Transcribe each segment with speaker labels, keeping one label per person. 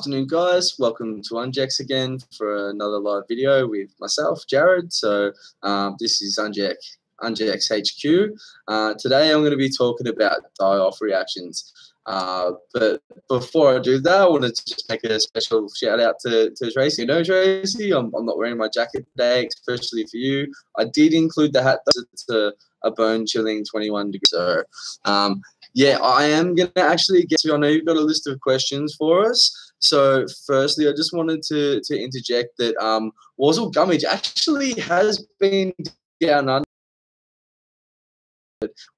Speaker 1: Afternoon, guys. Welcome to Unjex again for another live video with myself, Jared. So this is Unjex HQ. Today I'm going to be talking about die-off reactions. But before I do that, I wanted to just make a special shout out to Tracy. You know, Tracy, I'm not wearing my jacket today, especially for you. I did include the hat, though. It's a bone-chilling 21 degrees. So, yeah, I am going to actually get to, I know you've got a list of questions for us. So firstly, I just wanted to interject that Wazil Gummidge actually has been down under.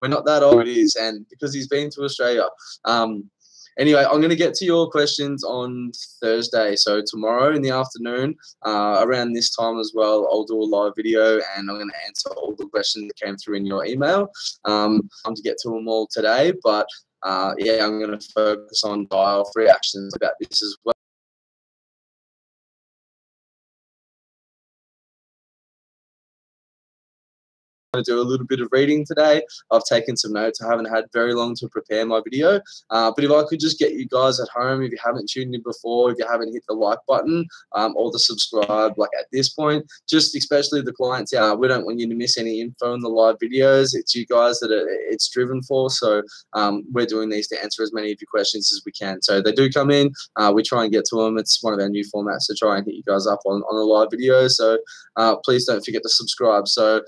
Speaker 1: We're not that old, it is, and because he's been to Australia. Anyway, I'm going to get to your questions on Thursday. So tomorrow in the afternoon, around this time as well, I'll do a live video and I'm going to answer all the questions that came through in your email. I'm to get to them all today, but yeah, I'm going to focus on die-off reactions about this as well. To do a little bit of reading today. I've taken some notes. I haven't had very long to prepare my video, but if I could just get you guys at home, if you haven't tuned in before, if you haven't hit the like button or the subscribe, like at this point, just especially the clients, we don't want you to miss any info in the live videos. It's you guys that it's driven for, so we're doing these to answer as many of your questions as we can. So they do come in, we try and get to them. It's one of our new formats to try and hit you guys up on the live video, so please don't forget to subscribe. So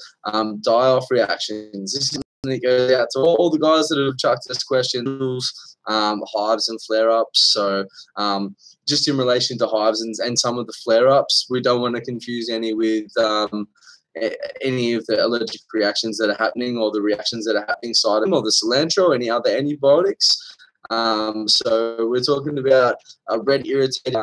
Speaker 1: die-off reactions. This is something that goes out to all the guys that have chucked us questions, hives and flare-ups. So just in relation to hives and some of the flare-ups, we don't want to confuse any with any of the allergic reactions that are happening or the reactions that are happening side of them, or the cilantro or any other antibiotics. So we're talking about a red irritated,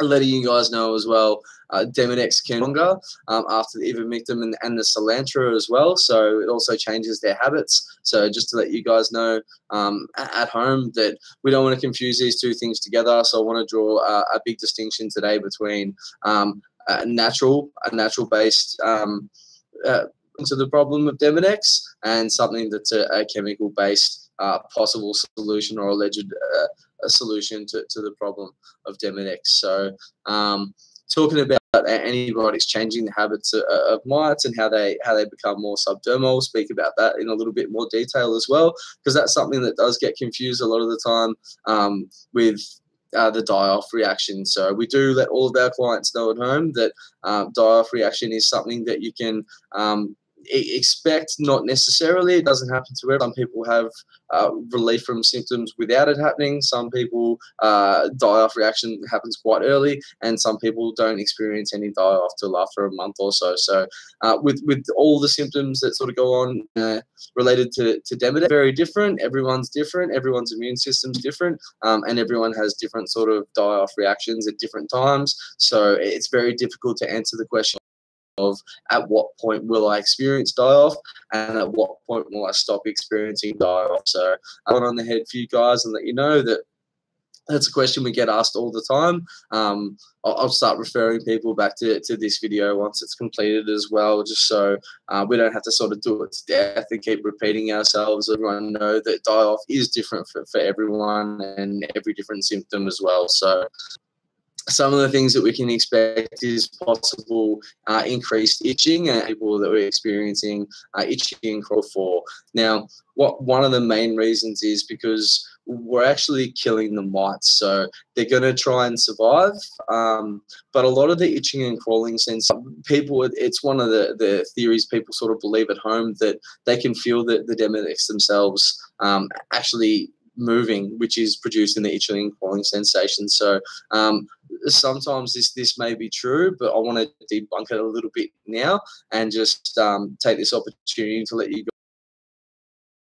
Speaker 1: letting you guys know as well, Demodex can longer after the ivermectin and the cilantro as well. So it also changes their habits. So just to let you guys know at home that we don't want to confuse these two things together. So I want to draw a big distinction today between a natural based to the problem of Demodex and something that's a chemical based possible solution or alleged a solution to the problem of Demodex. So talking about antibiotics changing the habits of mites and how they become more subdermal, I'll speak about that in a little bit more detail as well, because that's something that does get confused a lot of the time with the die-off reaction. So we do let all of our clients know at home that die-off reaction is something that you can expect, not necessarily. It doesn't happen to everyone. Some people have relief from symptoms without it happening. Some people die-off reaction happens quite early, and some people don't experience any die-off till after a month or so. So with all the symptoms that sort of go on related to Demodex, very different. Everyone's different. Everyone's immune system's different, and everyone has different sort of die-off reactions at different times. So it's very difficult to answer the question of at what point will I experience die-off and at what point will I stop experiencing die-off. So I went on the head for you guys and let you know that that's a question we get asked all the time. I'll start referring people back to this video once it's completed as well, just so we don't have to sort of do it to death and keep repeating ourselves. Everyone know that die-off is different for everyone and every different symptom as well. So some of the things that we can expect is possible increased itching and people that we're experiencing itching and crawl for. Now, one of the main reasons is because we're actually killing the mites, so they're going to try and survive. But a lot of the itching and crawling sense, people, it's one of the theories people sort of believe at home that they can feel the Demodex themselves actually moving, which is producing the itching and crawling sensation. So sometimes this may be true, but I want to debunk it a little bit now and just take this opportunity to let you go.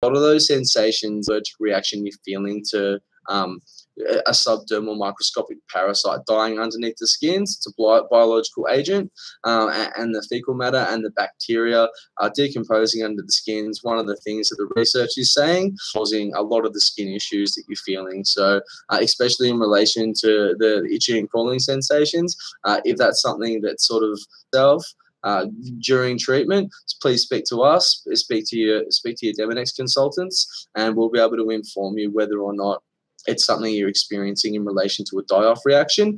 Speaker 1: A lot of those sensations, allergic reaction you're feeling to a subdermal microscopic parasite dying underneath the skins. It's a biological agent, and the fecal matter and the bacteria are decomposing under the skins. One of the things that the research is saying causing a lot of the skin issues that you're feeling. So especially in relation to the itching and crawling sensations, if that's something that's sort of during treatment, please speak to us, speak to your Demodex consultants, and we'll be able to inform you whether or not it's something you're experiencing in relation to a die-off reaction,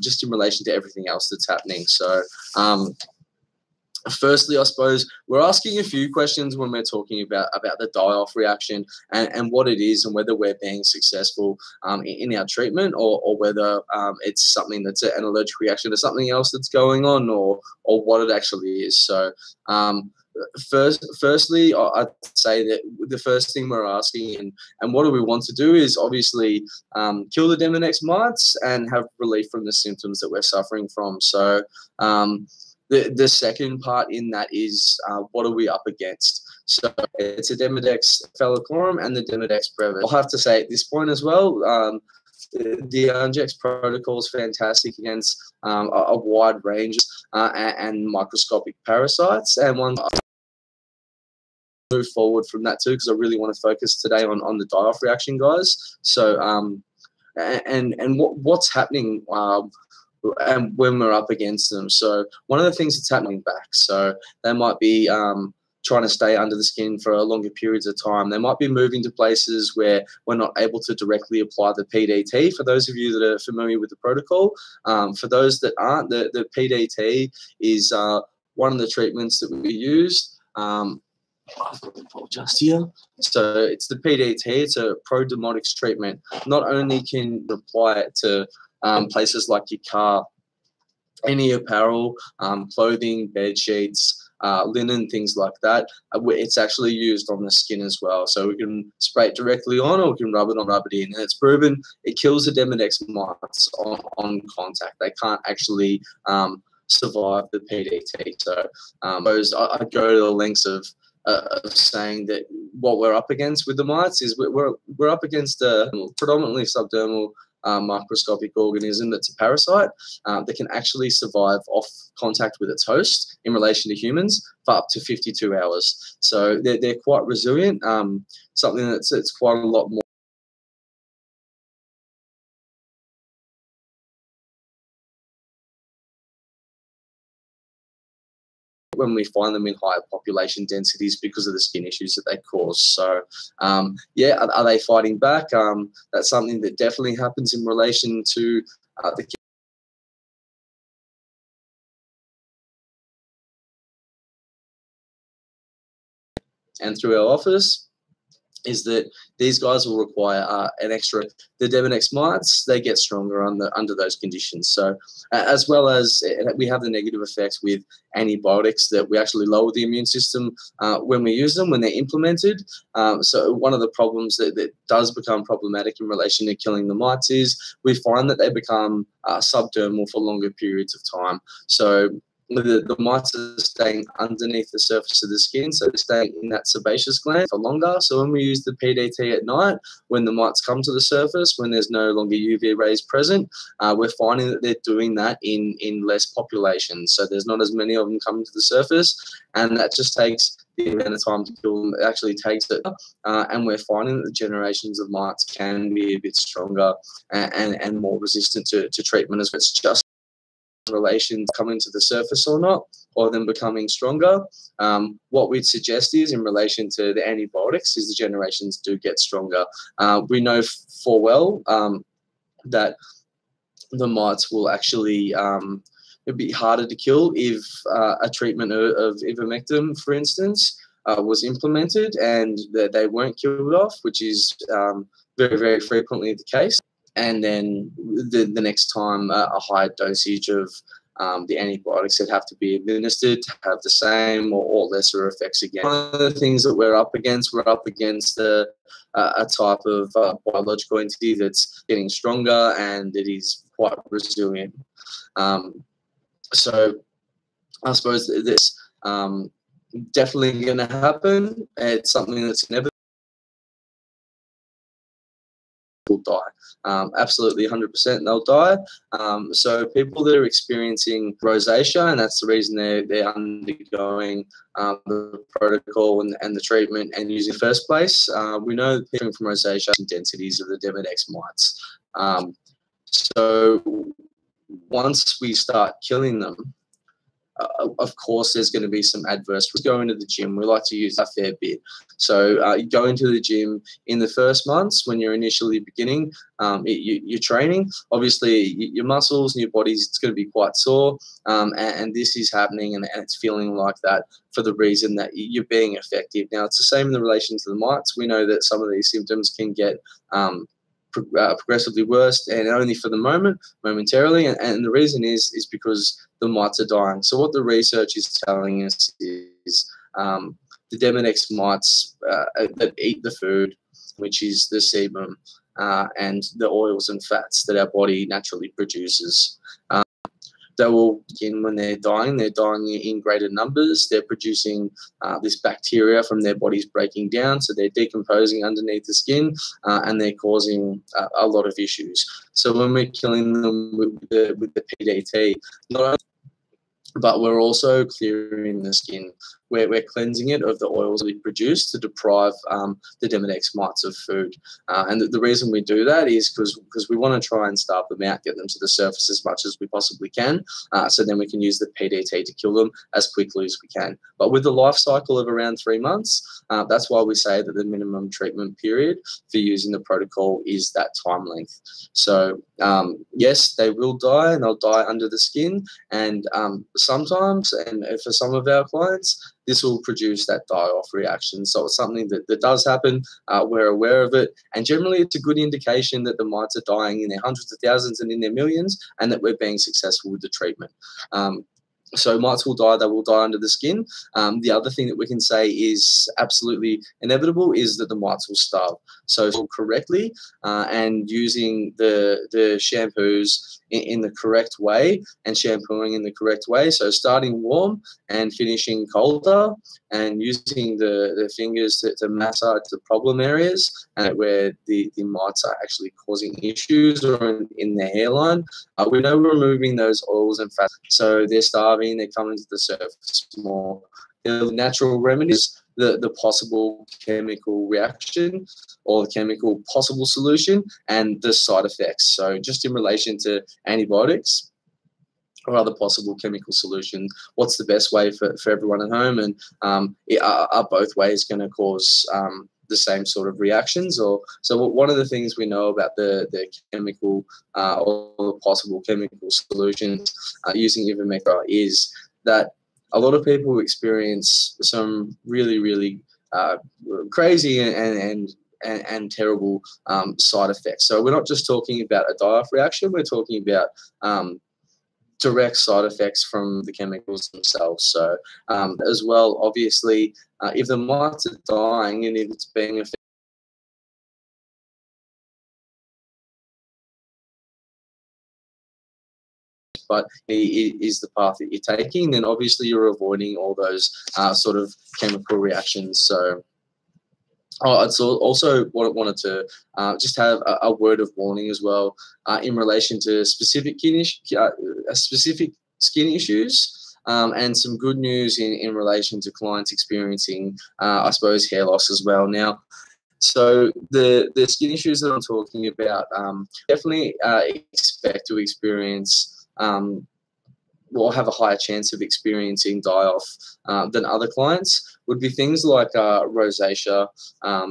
Speaker 1: just in relation to everything else that's happening. So firstly, I suppose we're asking a few questions when we're talking about the die-off reaction and what it is and whether we're being successful in our treatment, or whether it's something that's an allergic reaction to something else that's going on, or what it actually is. So firstly, I'd say that the first thing we're asking and what do we want to do is obviously kill the Demodex mites and have relief from the symptoms that we're suffering from. So the second part in that is what are we up against? So it's a Demodex falciparum and the Demodex brevis. I'll have to say at this point as well, the Ungex protocol is fantastic against a wide range and microscopic parasites, and one move forward from that too, because I really want to focus today on the die-off reaction, guys. So and what's happening and when we're up against them. So one of the things that's happening back, so they might be trying to stay under the skin for longer periods of time. They might be moving to places where we're not able to directly apply the PDT. For those of you that are familiar with the protocol, for those that aren't, the PDT is one of the treatments that we use. I've got the ball just here. So it's the PDT. It's a pro-demotics treatment. Not only can you apply it to places like your car, any apparel, clothing, bed sheets, linen, things like that. It's actually used on the skin as well. So we can spray it directly on, or we can rub it in. And it's proven it kills the Demodex mites on contact. They can't actually survive the PDT. So I go to the lengths of saying that what we're up against with the mites is we're up against a predominantly subdermal microscopic organism that's a parasite that can actually survive off contact with its host in relation to humans for up to 52 hours. So they're quite resilient, something that's quite a lot more. When we find them in higher population densities because of the skin issues that they cause. So yeah, are they fighting back? That's something that definitely happens in relation to the and through our office, is that these guys will require an extra. The Demodex mites, they get stronger under those conditions. So as well as we have the negative effects with antibiotics, that we actually lower the immune system when we use them, when they're implemented. So one of the problems that does become problematic in relation to killing the mites is we find that they become subdermal for longer periods of time. So the mites are staying underneath the surface of the skin, so they're staying in that sebaceous gland for longer. So when we use the PDT at night, when the mites come to the surface, when there's no longer UV rays present, we're finding that they're doing that in less populations. So there's not as many of them coming to the surface, and that just takes the amount of time to kill them. It actually takes it, and we're finding that the generations of mites can be a bit stronger and more resistant to treatment, as it's just relations coming to the surface or not, or them becoming stronger. What we'd suggest is, in relation to the antibiotics, is the generations do get stronger. We know for well that the mites will actually it'd be harder to kill if a treatment of ivermectin, for instance, was implemented and they weren't killed off, which is very, very frequently the case. And then the next time a higher dosage of the antibiotics that have to be administered to have the same or lesser effects again. One of the things that we're up against a type of biological entity that's getting stronger and it is quite resilient. So I suppose this definitely going to happen. It's something that's never will die. Absolutely 100% they'll die. So people that are experiencing rosacea, and that's the reason they're undergoing the protocol and the treatment and using the first place, we know that people from rosacea and densities of the Demodex mites. So once we start killing them, of course, there's going to be some adverse. We go into the gym. We like to use a fair bit. So you go into the gym in the first months when you're initially beginning you're training. Obviously, your muscles and your body's it's going to be quite sore, and this is happening, and it's feeling like that for the reason that you're being effective. Now, it's the same in the relation to the mites. We know that some of these symptoms can get progressively worse, and only for the moment, momentarily, and the reason is because the mites are dying. So what the research is telling us is the Demodex mites that eat the food, which is the sebum and the oils and fats that our body naturally produces. They will begin when they're dying in greater numbers. They're producing this bacteria from their bodies breaking down, so they're decomposing underneath the skin, and they're causing a lot of issues. So when we're killing them with the PDT, not only, but we're also clearing the skin. We're cleansing it of the oils we produce to deprive the Demodex mites of food. And the reason we do that is because we want to try and starve them out, get them to the surface as much as we possibly can, so then we can use the PDT to kill them as quickly as we can. But with the life cycle of around 3 months, that's why we say that the minimum treatment period for using the protocol is that time length. So yes, they will die, and they'll die under the skin, and sometimes, and for some of our clients, this will produce that die-off reaction. So it's something that does happen. We're aware of it. And generally, it's a good indication that the mites are dying in their hundreds of thousands and in their millions, and that we're being successful with the treatment. So mites will die, they will die under the skin. The other thing that we can say is absolutely inevitable is that the mites will starve. So correctly and using the shampoos in the correct way and shampooing in the correct way. So starting warm and finishing colder, and using the fingers to massage the problem areas and where the mites are actually causing issues or in the hairline. We know we're removing those oils and fats, so they're starving, they're coming to the surface more. The natural remedies, the possible chemical reaction or the chemical possible solution, and the side effects. So just in relation to antibiotics or other possible chemical solutions, what's the best way for everyone at home? And are both ways going to cause the same sort of reactions? Or so one of the things we know about the chemical or the possible chemical solutions using ivermectin is that a lot of people experience some really crazy and terrible side effects. So we're not just talking about a die-off reaction, we're talking about direct side effects from the chemicals themselves. So as well, obviously, if the mites are dying and if it's being affected, but it is the path that you're taking, then obviously you're avoiding all those sort of chemical reactions. So it's also wanted to just have a word of warning as well in relation to specific skin issues, and some good news in relation to clients experiencing, I suppose, hair loss as well. Now, so the skin issues that I'm talking about, definitely expect to experience will have a higher chance of experiencing die-off than other clients, would be things like rosacea,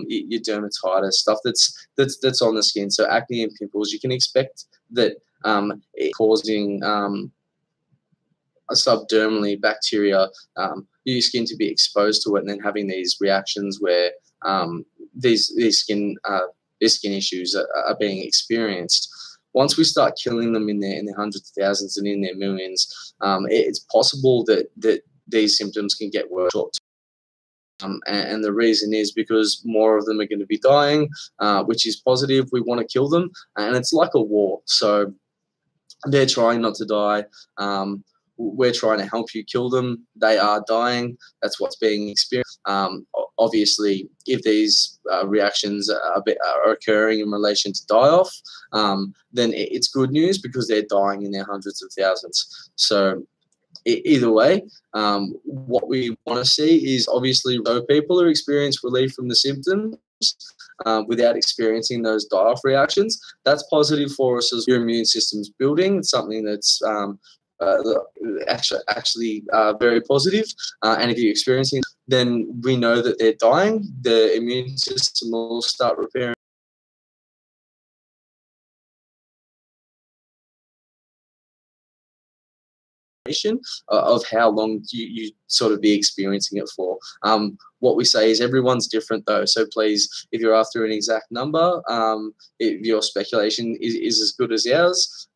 Speaker 1: your dermatitis, stuff that's on the skin. So acne and pimples, you can expect that it's causing subdermally bacteria, your skin to be exposed to it, and then having these reactions where these skin issues are being experienced. Once we start killing them in their hundreds of thousands and in their millions, it's possible that these symptoms can get worse. And the reason is because more of them are going to be dying, which is positive. We want to kill them, and it's like a war. So they're trying not to die. We're trying to help you kill them. They are dying. That's what's being experienced. Obviously, if these reactions are occurring in relation to die-off, then it's good news because they're dying in their hundreds of thousands. So either way, what we want to see is obviously people who experience relief from the symptoms without experiencing those die-off reactions. That's positive for us as your immune system's building. It's something that's actually very positive. And if you're experiencing, then we know that they're dying. The immune system will start repairing of how long you sort of be experiencing it for. What we say is everyone's different though, so please, if you're after an exact number, if your speculation is as good as ours,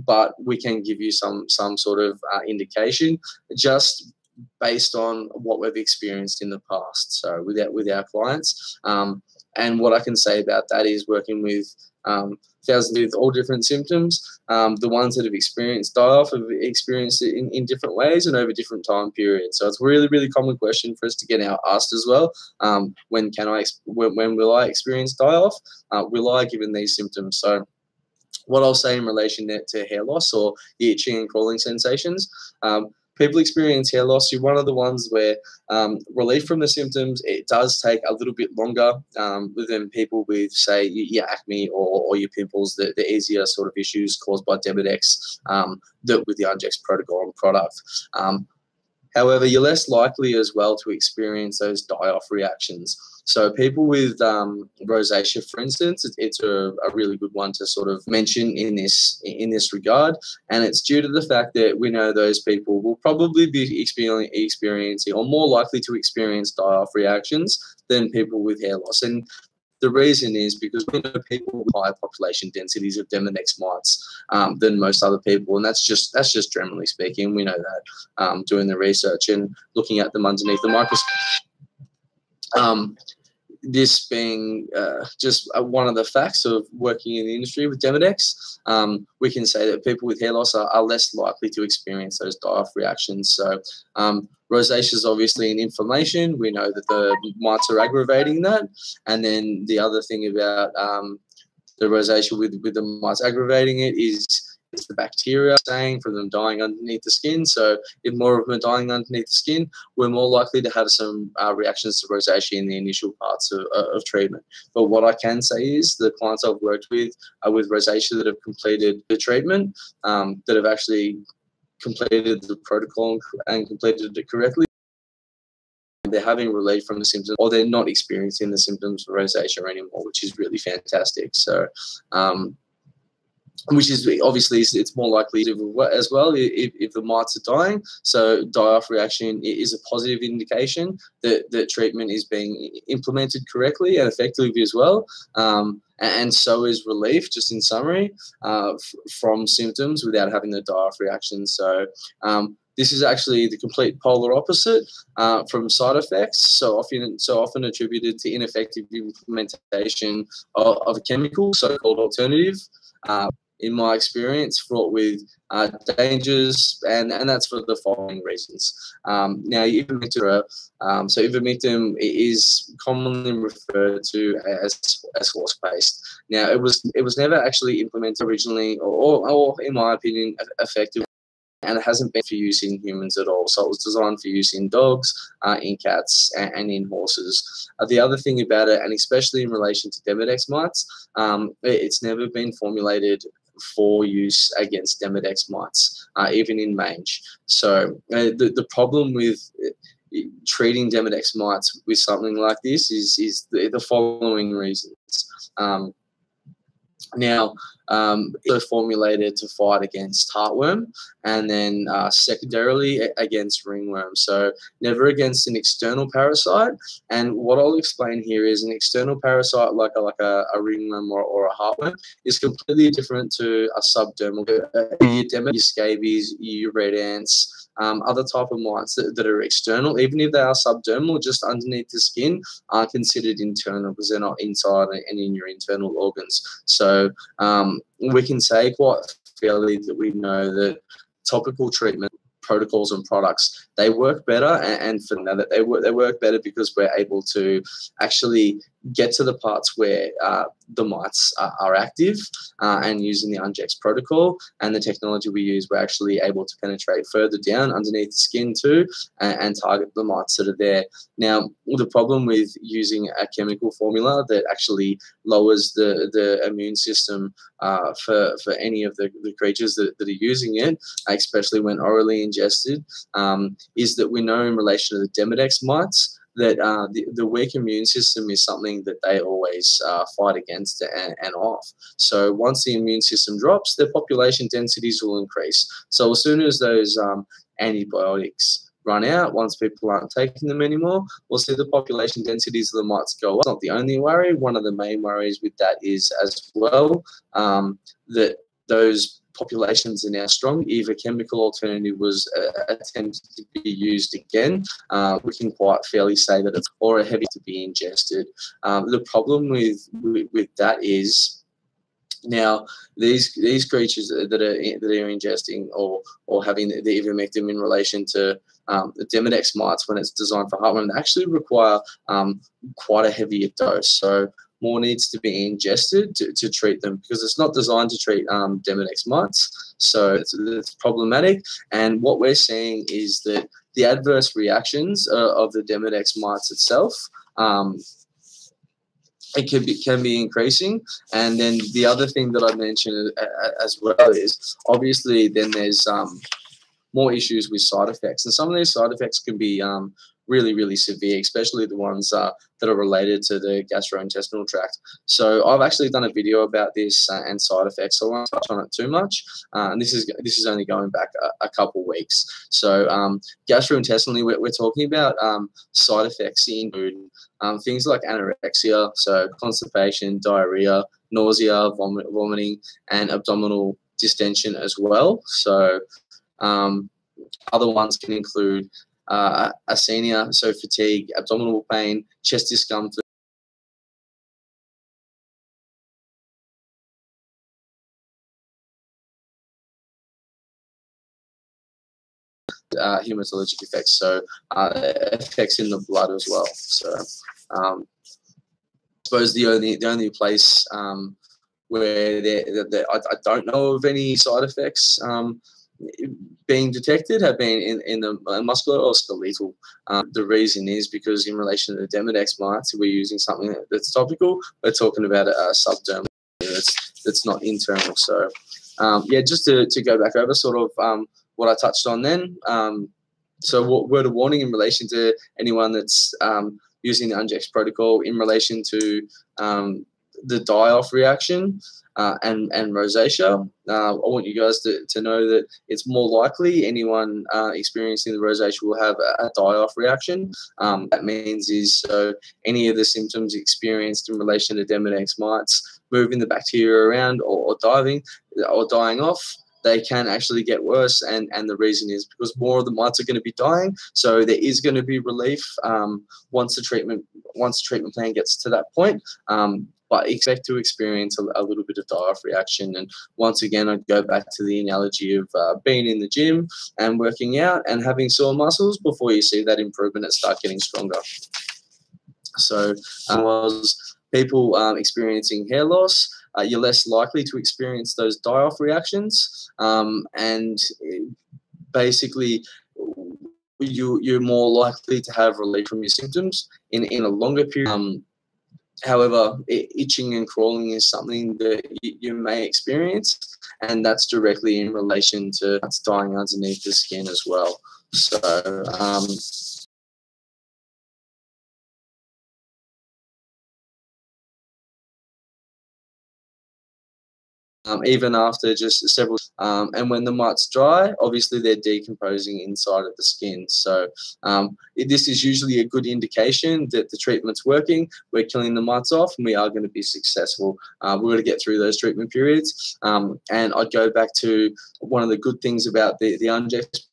Speaker 1: but we can give you some sort of indication just based on what we've experienced in the past. So with our clients, and what I can say about that is working with thousands with all different symptoms. The ones that have experienced die-off have experienced it in different ways and over different time periods. So it's a really common question for us to get asked as well. When will I experience die-off? Will I, given these symptoms? So what I'll say in relation to hair loss or the itching and crawling sensations, people experience hair loss. You're one of the ones where relief from the symptoms, it does take a little bit longer than people with, say, your acne or your pimples, the easier sort of issues caused by Demodex with the Unject protocol and product. However, you're less likely as well to experience those die-off reactions. So people with rosacea, for instance, it's a really good one to sort of mention in this regard, and it's due to the fact that we know those people will probably be experiencing or more likely to experience die-off reactions than people with hair loss. And the reason is because we know people with higher population densities of Demodex mites than most other people, and that's just generally speaking. We know that doing the research and looking at them underneath the microscope. This being just one of the facts of working in the industry with Demodex, we can say that people with hair loss are less likely to experience those die-off reactions. So rosacea is obviously an inflammation. We know that the mites are aggravating that. And then the other thing about the rosacea with the mites aggravating it is it's the bacteria staying from them dying underneath the skin. So if more of them are dying underneath the skin, we're more likely to have some reactions to rosacea in the initial parts of treatment. But what I can say is the clients I've worked with rosacea that have completed the treatment, that have actually completed the protocol and completed it correctly, they're having relief from the symptoms, or they're not experiencing the symptoms of rosacea anymore, which is really fantastic. So which is obviously it's more likely as well if the mites are dying. So die-off reaction is a positive indication that treatment is being implemented correctly and effectively as well. And so is relief, just in summary, from symptoms without having the die-off reaction. So this is actually the complete polar opposite from side effects, so often attributed to ineffective implementation of a chemical, so-called alternative. In my experience, fraught with dangers, and that's for the following reasons. Now, ivermectin, so ivermectin is commonly referred to as horse paste. Now, it was never actually implemented originally, or in my opinion, effective. And it hasn't been for use in humans at all. So it was designed for use in dogs, in cats, and in horses. The other thing about it, and especially in relation to Demodex mites, it's never been formulated for use against Demodex mites, even in mange. So the problem with treating Demodex mites with something like this is the following reasons. Now, they're formulated to fight against heartworm, and then secondarily against ringworm. So never against an external parasite. And what I'll explain here is an external parasite like a ringworm or a heartworm is completely different to a subdermal. Your scabies, your red ants, other type of mites that are external, even if they are subdermal, just underneath the skin, are considered internal because they're not inside and in your internal organs. So we can say quite fairly that we know that topical treatment protocols and products, they work better, and for now that they work better because we're able to actually get to the parts where the mites are active, and using the Unjex protocol and the technology we use, we're actually able to penetrate further down underneath the skin too, and target the mites that are there. Now, the problem with using a chemical formula that actually lowers the immune system for any of the creatures that are using it, especially when orally ingested, is that we know in relation to the Demodex mites that the weak immune system is something that they always fight against and off. So once the immune system drops, their population densities will increase. So as soon as those antibiotics run out, once people aren't taking them anymore, we'll see the population densities of the mites go up. It's not the only worry. One of the main worries with that is as well that those populations are now strong. If a chemical alternative was attempted to be used again, we can quite fairly say that it's or heavy to be ingested. The problem with that is now these creatures that are ingesting or having the ivermectin in relation to the Demodex mites, when it's designed for heartworm, they actually require quite a heavier dose. So more needs to be ingested to treat them, because it's not designed to treat Demodex mites. So it's problematic. And what we're seeing is that the adverse reactions of the Demodex mites itself, it can be increasing. And then the other thing that I mentioned as well is obviously then there's more issues with side effects, and some of these side effects can be really, really severe, especially the ones that are related to the gastrointestinal tract. So I've actually done a video about this and side effects, so I won't touch on it too much. And this is only going back a couple weeks. So gastrointestinally, we're talking about side effects include things like anorexia, so constipation, diarrhea, nausea, vomiting, and abdominal distension as well. So other ones can include asthenia, so fatigue, abdominal pain, chest discomfort, hematologic effects, so effects in the blood as well. So I suppose the only place where I don't know of any side effects being detected have been in the muscular or skeletal. The reason is because in relation to the Demodex mites, we're using something that's topical. We're talking about a subdermal that's not internal. So yeah, just to go back over sort of what I touched on then. So word of warning in relation to anyone that's using the Unjex protocol in relation to the die-off reaction and rosacea. I want you guys to know that it's more likely anyone experiencing the rosacea will have a die-off reaction. That means is so any of the symptoms experienced in relation to Demodex mites, moving the bacteria around or dying off, they can actually get worse, and the reason is because more of the mites are going to be dying. So there is going to be relief once the treatment plan gets to that point. But expect to experience a little bit of die-off reaction. And once again, I'd go back to the analogy of being in the gym and working out and having sore muscles before you see that improvement and start getting stronger. So was people experiencing hair loss, you're less likely to experience those die-off reactions, and basically you're more likely to have relief from your symptoms in a longer period. However, itching and crawling is something that you may experience, and that's directly in relation to dying underneath the skin as well. So even after just several, and when the mites dry, obviously they're decomposing inside of the skin. So this is usually a good indication that the treatment's working. We're killing the mites off, and we are going to be successful. We're going to get through those treatment periods. And I'd go back to one of the good things about the Unjex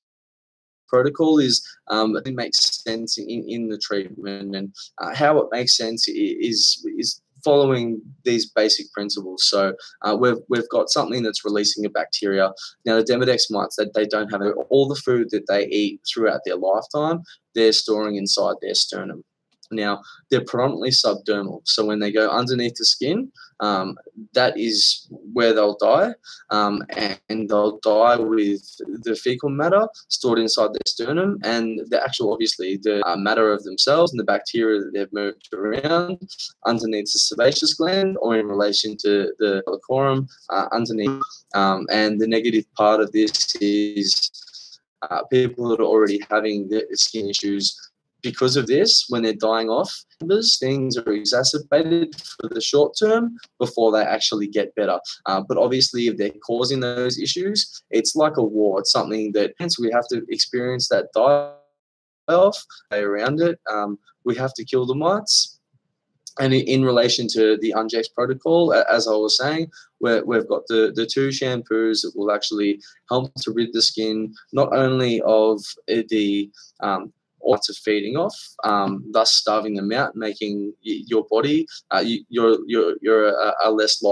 Speaker 1: protocol is it makes sense in the treatment, and how it makes sense is following these basic principles. So we've got something that's releasing a bacteria. Now the Demodex mites, they don't have all the food that they eat throughout their lifetime, they're storing inside their sternum. Now, they're predominantly subdermal, so when they go underneath the skin, that is where they'll die, and they'll die with the fecal matter stored inside their sternum, and the actual, obviously, the matter of themselves and the bacteria that they've moved around underneath the sebaceous gland or in relation to the corium underneath. And the negative part of this is people that are already having the skin issues. Because of this, when they're dying off, things are exacerbated for the short term before they actually get better. But obviously, if they're causing those issues, it's like a war. It's something that we have to experience that die off, around it. We have to kill the mites. And in relation to the Ungex protocol, as I was saying, we've got the two shampoos that will actually help to rid the skin not only of the lots of feeding off, thus starving them out, making your body you're a less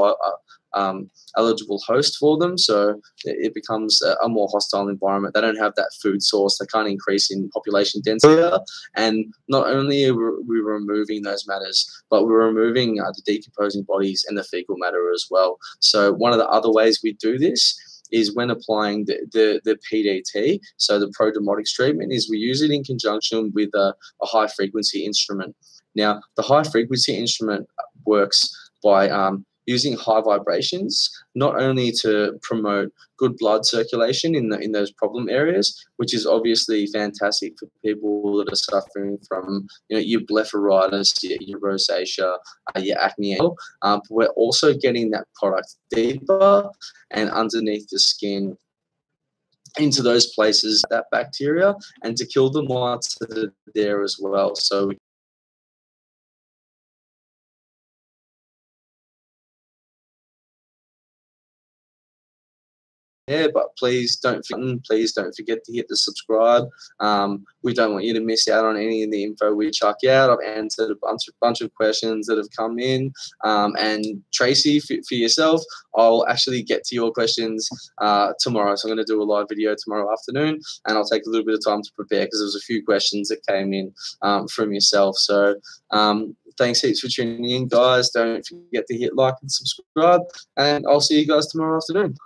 Speaker 1: eligible host for them, so it becomes a more hostile environment. They don't have that food source. They can't increase in population density, and not only are we removing those matters, but we're removing the decomposing bodies and the fecal matter as well. So one of the other ways we do this is when applying the PDT, so the pro-demotics treatment, is we use it in conjunction with a high-frequency instrument. Now, the high-frequency instrument works by using high vibrations, not only to promote good blood circulation in those problem areas, which is obviously fantastic for people that are suffering from your blepharitis, your rosacea, your acne, but we're also getting that product deeper and underneath the skin into those places, that bacteria, and to kill the mites that are there as well. So yeah, but please don't forget to hit the subscribe. We don't want you to miss out on any of the info we chuck out. I've answered a bunch of questions that have come in, and Tracy, for yourself, I'll actually get to your questions tomorrow. So I'm going to do a live video tomorrow afternoon, and I'll take a little bit of time to prepare because there was a few questions that came in from yourself. So thanks heaps for tuning in, guys. Don't forget to hit like and subscribe, and I'll see you guys tomorrow afternoon.